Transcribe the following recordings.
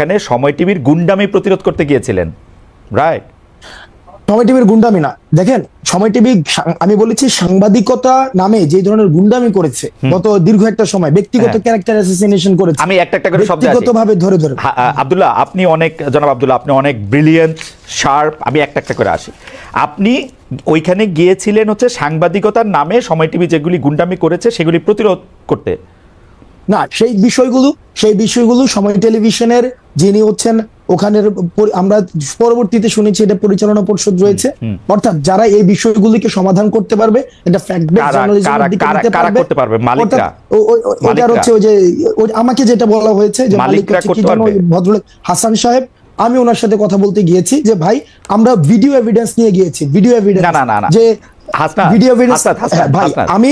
সেখানে সময় টিভির গুন্ডামি প্রতিরোধ করতে গিয়েছিলেন, রাইট? সময় টিভির গুন্ডামি না, দেখেন সময় টিভি আমি বলেছি সাংবাদিকতা নামে যে ধরনের গুন্ডামি করেছে গত দীর্ঘ একটা সময়, ব্যক্তিগত ক্যারেক্টার অ্যাসাসিনেশন করেছে। আমি একটা করে শব্দ ব্যক্তিগতভাবে ধরে আব্দুল্লাহ, আপনি অনেক, জনাব আব্দুল্লাহ, আপনি অনেক ব্রিলিয়েন্ট, শার্প। আমি একটা করে আসি। আপনি ওইখানে গিয়েছিলেন হচ্ছে সাংবাদিকতার নামে সময় টিভি যেগুলি গুন্ডামি করেছে সেগুলি প্রতিরোধ করতে না, সেই বিষয়গুলো সময় টেলিভিশনের যিনি হচ্ছেন ওখানের, আমরা পরবর্তীতে শুনেছি এটা পরিচালনা পরিষদ রয়েছে, অর্থাৎ যারা এই বিষয়গুলিকে সমাধান করতে পারবে, এটা ফ্যাক্ট বেস জার্নালিজমের দিকে নিতে পারবে, মালিকরা। ওটা হচ্ছে ওই যে আমাকে যেটা বলা হয়েছে যে মালিকরা কি জানো, ভদ্রলোক হাসান সাহেব, আমি ওনার সাথে কথা বলতে গিয়েছি যে ভাই আমরা ভিডিও এভিডেন্স নিয়ে গিয়েছি, ভিডিও এভিডেন্স যে ভিডিও এভিডেন্স, ভাই আমি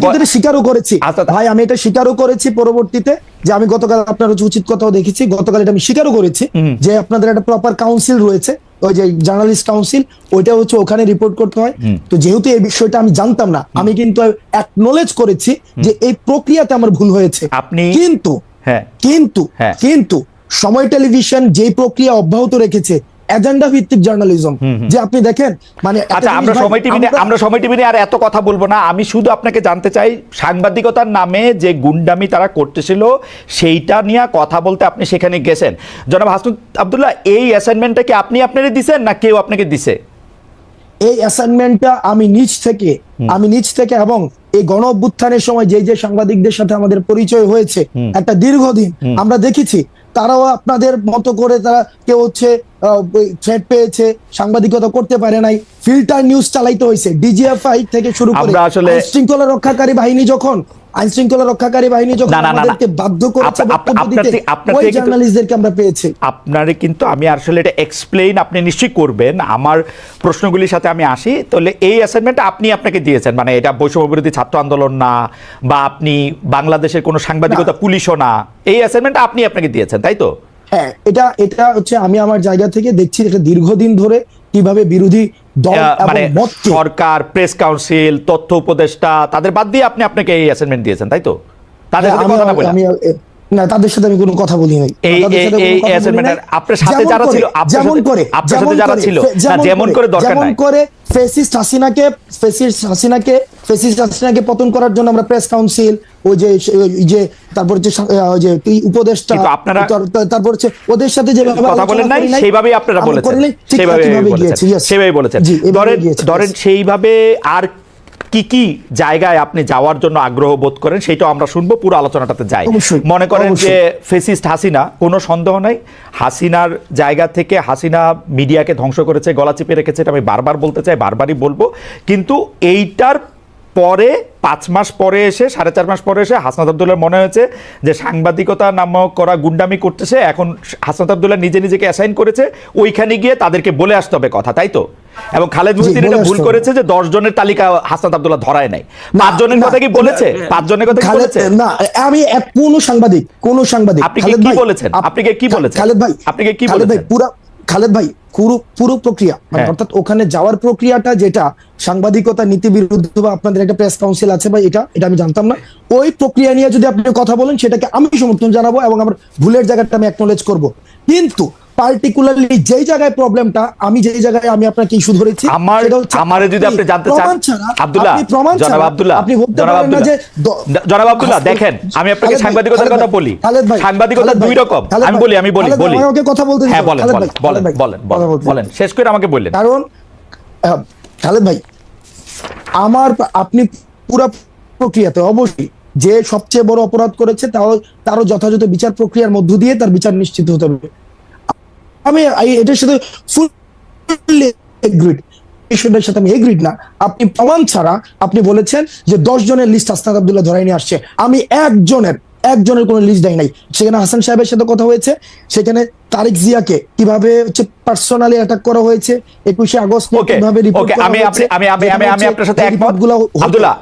কিন্তু এটা স্বীকারও করেছি, ভাই আমি এটা স্বীকারও করেছি পরবর্তীতে যে আমি গতকাল আপনার উচিত কথাও দেখেছি, গতকাল এটা আমি স্বীকারও করেছি যে আপনাদের একটা প্রপার কাউন্সিল রয়েছে, ওই যে জার্নালিস্ট কাউন্সিল, ওইটা হচ্ছে ওখানে রিপোর্ট করতে হয়। তো যেহেতু এই বিষয়টা আমি জানতাম না, আমি কিন্তু অ্যাকনলেজ করেছি যে এই প্রক্রিয়াতে আমার ভুল হয়েছে। কিন্তু সময় টেলিভিশন যে প্রক্রিয়া অব্যাহত রেখেছে এজেন্ডা ভিত্তিক জার্নালিজম, যে আপনি দেখেন মানে, আচ্ছা আমরা সময় টিভি নিয়ে আর এত কথা বলবো না। আমি শুধু আপনাকে জানতে চাই, সাংবাদিকতার নামে যে গুন্ডামি তারা করতেছিল সেইটা নিয়ে কথা বলতে আপনি সেখানে গেছেন। জনাব হাসনাত আব্দুল্লাহ, এই অ্যাসাইনমেন্টটা কি আপনি আপনারই দিছেন না কেউ আপনাকে দিছে? এই অ্যাসাইনমেন্টটা আমি নিজ থেকে এবং এই গণ অভ্যুত্থানের সময় যে সাংবাদিকদের সাথে আমাদের পরিচয় হয়েছে একটা দীর্ঘদিন, আমরা দেখেছি তারাও আপনাদের মতো করে তারা কেউ হচ্ছে থ্রেট পেয়েছে, সাংবাদিকতা করতে পারে নাই, ফিল্টার নিউজ চালাইতে হয়েছে, ডিজিএফআই থেকে শুরু করে আইন শৃঙ্খলা রক্ষাকারী বাহিনী যখন আমাদেরকে বাধ্য করেছে ওই জার্নালিস্টদেরকে আমরা পেয়েছি। আপনারে কিন্তু আমি আসলে এটা এক্সপ্লেইন আপনি নিশ্চয়ই করবেন, আমার প্রশ্নগুলির সাথে আমি আসি। তাহলে এই অ্যাসাইনমেন্টটা আপনি আপনাকে দিয়েছেন, মানে এটা বৈষম্য বিরোধী ছাত্র আন্দোলন না, বা আপনি বাংলাদেশের কোনো সাংবাদিকতা পুলিশও না, এই অ্যাসাইনমেন্টটা আপনি আপনাকে দিয়েছেন, তাই তো? হ্যাঁ, এটা হচ্ছে আমি আমার জায়গা থেকে দেখছি এটা দীর্ঘদিন ধরে কিভাবে বিরোধী দল মানে সরকার, প্রেস কাউন্সিল, তথ্য উপদেষ্টা, তাদের বাদ দিয়ে আপনি আপনাকে এই অ্যাসাইনমেন্ট দিয়েছেন, তাই তো? তাদের সাথে কথা না বলে না, তাদের সাথে আমি কোনো কথা বলি নাই। এই অ্যাসাইনমেন্টের আপনার সাথে যারা ছিল, যেমন করে দরকার নাই, করে ফেসিস্ট হাসিনাকে পতন করার জন্য আমরা প্রেস কাউন্সিল, ওই যে তারপর যে উপদেষ্টা, তারপর হচ্ছে ওদের সাথে যেভাবে কথা বলেন নাই সেইভাবেই আপনারা বলেছেন, সেইভাবেই বলেছেন। ধরেন সেইভাবে আর কি কি জায়গায় আপনি যাওয়ার জন্য আগ্রহ বোধ করেন সেটাও আমরা শুনবো, পুরো আলোচনাটাতে যাই। মনে করেন যে ফেসিস্ট হাসিনা, কোনো সন্দেহ নাই হাসিনার জায়গা থেকে হাসিনা মিডিয়াকে ধ্বংস করেছে, গলা চিপে রেখেছে, এটা আমি বারবার বলতে চাই, বারবারই বলবো। কিন্তু এইটার পরে 5 মাস পরে এসে, 4.5 মাস পরে এসে হাসনাত আব্দুল্লাহর মনে হয়েছে যে সাংবাদিকতা নামক করা গুন্ডামি করতেছে, এখন হাসনাত আব্দুল্লাহ নিজে অ্যাসাইন করেছে ওইখানে গিয়ে তাদেরকে বলে আসতে হবে কথা, তাই তো? এবং খালেদ মুহিউদ্দিন এটা ভুল করেছে যে 10 জনের তালিকা হাসনাত আব্দুল্লাহ ধরায় নাই। 5 জনের কথা কি বলেছে? 5 জনের কথা কি বলেছে? না, আমি কোন সাংবাদিক আপনি কি বলেছেন? খালেদ ভাই পুরো প্রক্রিয়া, অর্থাৎ ওখানে যাওয়ার প্রক্রিয়াটা, যেটা সাংবাদিকতা নীতি বিরুদ্ধ বা আপনাদের একটা প্রেস কাউন্সিল আছে ভাই, এটা আমি জানতাম না। ওই প্রক্রিয়া নিয়ে যদি আপনি কথা বলেন সেটাকে আমি সমর্থন জানাবো এবং আমার ভুলের জায়গাটা আমি অ্যাকনলেজ করব। কিন্তু পার্টিকুলারলি যেই জায়গায় প্রবলেমটা, আমি যেই জায়গায় আমি আপনাকে ইস্যু ধরেছি, আমারে যদি আপনি জানতে চান আব্দুল্লাহ, জনাব আব্দুল্লাহ, আপনি বলতে পারেন না যে জনাব আব্দুল্লাহ, দেখেন আমি আপনাকে সাংবাদিকতার কথা বলি, সাংবাদিকতা দুই রকম। আমি বলি আমাকে কথা বলতে দিন। হ্যাঁ, বলেন, শেষ করে আমাকে বললেন। কারণ খালেদ ভাই, আপনি পুরো প্রক্রিয়াতে অবশ্যই যে সবচেয়ে বড় অপরাধ করেছে তারও যথাযথ বিচার প্রক্রিয়ার মধ্য দিয়ে তার বিচার নিশ্চিত হতে হবে। আমি এটার সাথে ফুললি এগ্রিড, বিষয়টার সাথে আমি এগ্রিড না। আপনি প্রমাণ ছাড়া আপনি বলেছেন যে 10 জনের লিস্ট হাসনাত আব্দুল্লাহ ধরাই নিয়ে আসছে, আমি একজনের কোনো লিস্ট দেয় নাই। সেখানে হাসান সাহেবের সাথে কথা হয়েছে, সেখানে তারেক জিয়াকে কিভাবে হচ্ছে পার্সোনালি অ্যাটাক করা হয়েছে, 21শে আগস্ট কিভাবে রিপোর্ট করা হয়েছে, আমি আপনার সাথে একমত আব্দুল্লাহ।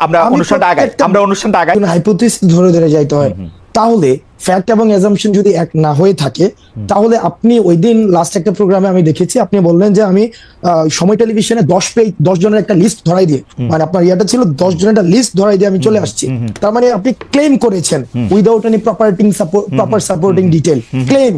আমরা অনুষ্ঠানটা আগাই, হাইপোথিসিস ধরে যাইতে হয়। তাহলে ফ্যাক্ট এবং অ্যাজাম্পশন যদি এক না হয়ে থাকে, তাহলে আপনি ওই দিন লাস্ট একটা প্রোগ্রামে আমি দেখেছি আপনি বললেন যে আমি সময় টেলিভিশনে 10 জনের একটা লিস্ট ধরাই দিয়ে, মানে আপনার ইয়াটা ছিল 10 জনের একটা লিস্ট ধরাই দিয়ে আমি চলে আসছি। তার মানে আপনি ক্লেম করেছেন without any proper supporting detail claim,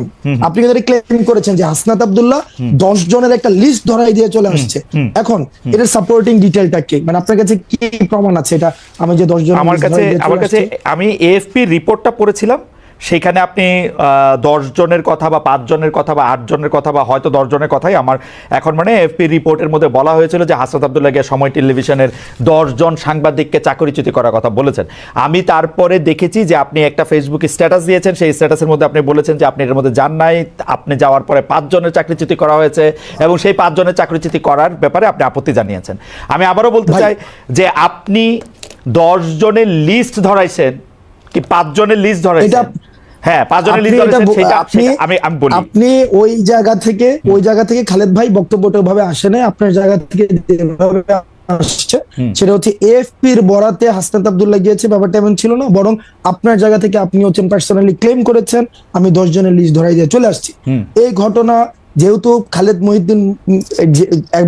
আপনি কিন্তু ক্লেম করেছেন যে হাসনাত আব্দুল্লাহ 10 জনের একটা লিস্ট ধরাই দিয়ে চলে আসছে। এখন এটার সাপোর্টিং ডিটেলটা কি, মানে আপনার কাছে কি প্রমাণ আছে এটা আমি যে 10 জন? আমার কাছে আমি এএফপি রিপোর্টটা পড়েছিলাম, সেখানে আপনি 10 জনের কথা বা 5 জনের কথা বা 8 জনের কথা বা হয়তো 10 জনের কথাই আমার এখন মানে এএফপি রিপোর্টের মধ্যে বলা হয়েছিল যে হাসনাত আব্দুল্লাহ গিয়ে সময় টেলিভিশনের 10 জন সাংবাদিককে চাকরিচ্যুতি করার কথা বলেছেন। আমি তারপরে দেখেছি যে আপনি একটা ফেসবুকে স্ট্যাটাস দিয়েছেন, সেই স্ট্যাটাসের মধ্যে আপনি বলেছেন যে আপনি এর মধ্যে যান নাই, আপনি যাওয়ার পরে 5 জনের চাকরিচ্যুতি করা হয়েছে এবং সেই 5 জনের চাকরিচ্যুতি করার ব্যাপারে আপনি আপত্তি জানিয়েছেন। আমি আবারও বলতে চাই যে আপনি 10 জনের লিস্ট ধরাইছেন কি 5 জনের লিস্ট ধরাইছেন? হ্যাঁ, 5 জনের লিস্ট ধরাইছেন, সেটা আমি বলি। আপনি ওই জায়গা থেকে খালেদ ভাই বক্তব্যটা ভাবে আসে না, আপনার জায়গা থেকে যেভাবে আসছে সেটা হচ্ছে এএফপির বরাতে হাসনাত আব্দুল্লাহ গিয়েছে, ব্যাপারটা এমন ছিল না, বরং আপনার জায়গা থেকে আপনি হচ্ছেন পার্সোনালি ক্লেম করেছেন আমি 10 জনের লিস্ট ধরাই দিয়ে চলে আসছি। এই ঘটনা যেহেতু খালেদ মহিউদ্দিন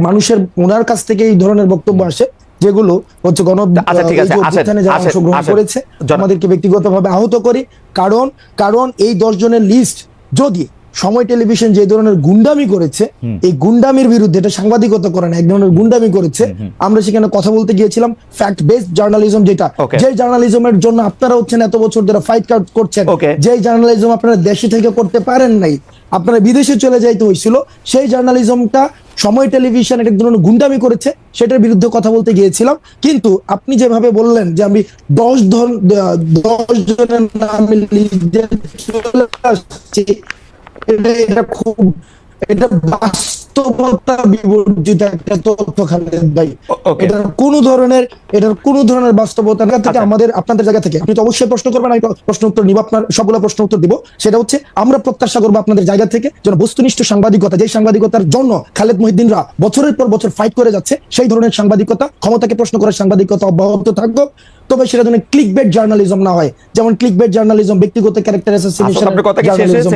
মানুষের ওনার কাছ থেকে এই ধরনের বক্তব্য আসে যেগুলো হচ্ছে গণঅভ্যুত্থানে যারা অংশগ্রহণ করেছে আমাদেরকে ব্যক্তিগতভাবে আহত করি, কারণ এই 10 জনের লিস্ট যদি সময় টেলিভিশন যে ধরনের গুন্ডামি করেছে, এই গুন্ডামির বিরুদ্ধে, এটা সাংবাদিকতা করে না, এক ধরনের গুন্ডামি করেছে, আমরা সেখানে কথা বলতে গিয়েছিলাম ফ্যাক্ট বেসড জার্নালিজম, যেটা যে জার্নালিজমের জন্য আপনারা হচ্ছেন এত বছর ধরে ফাইট করছেন, যে জার্নালিজম আপনারা দেশে থেকে করতে পারেন নাই, আপনারা বিদেশে চলে যাইতে হয়েছিল, সেই জার্নালিজমটা সময় টেলিভিশন এক ধরনের গুন্ডামি করেছে, সেটার বিরুদ্ধে কথা বলতে গিয়েছিলাম। কিন্তু আপনি যেভাবে বললেন যে আমি 10 জনের নামে চলে আসছি, এটা বাস্তবতা বিবর্জিত একটা তথ্য খালেদ ভাই। এটার কোনো ধরনের বাস্তবতা থেকে আপনাদের জায়গা থেকে আপনি তো অবশ্যই প্রশ্ন করবেন, আমি প্রশ্ন উত্তর নিব, আপনার সবগুলো প্রশ্ন উত্তর দিব। সেটা হচ্ছে আমরা প্রত্যাশা করবো আপনাদের জায়গা থেকে যেন বস্তুনিষ্ঠ সাংবাদিকতা, যে সাংবাদিকতার জন্য খালেদ মহিউদ্দিনরা বছরের পর বছর ফাইট করে যাচ্ছে, সেই ধরনের সাংবাদিকতা, ক্ষমতাকে প্রশ্ন করার সাংবাদিকতা অব্যাহত থাকবে, তবে সেটা যেন ক্লিকবেট জার্নালিজম না হয়, যেমন ক্লিকবেট জার্নালিজম ব্যক্তিগত ক্যারেক্টার অ্যাসাসিনেশন জার্নালিজম।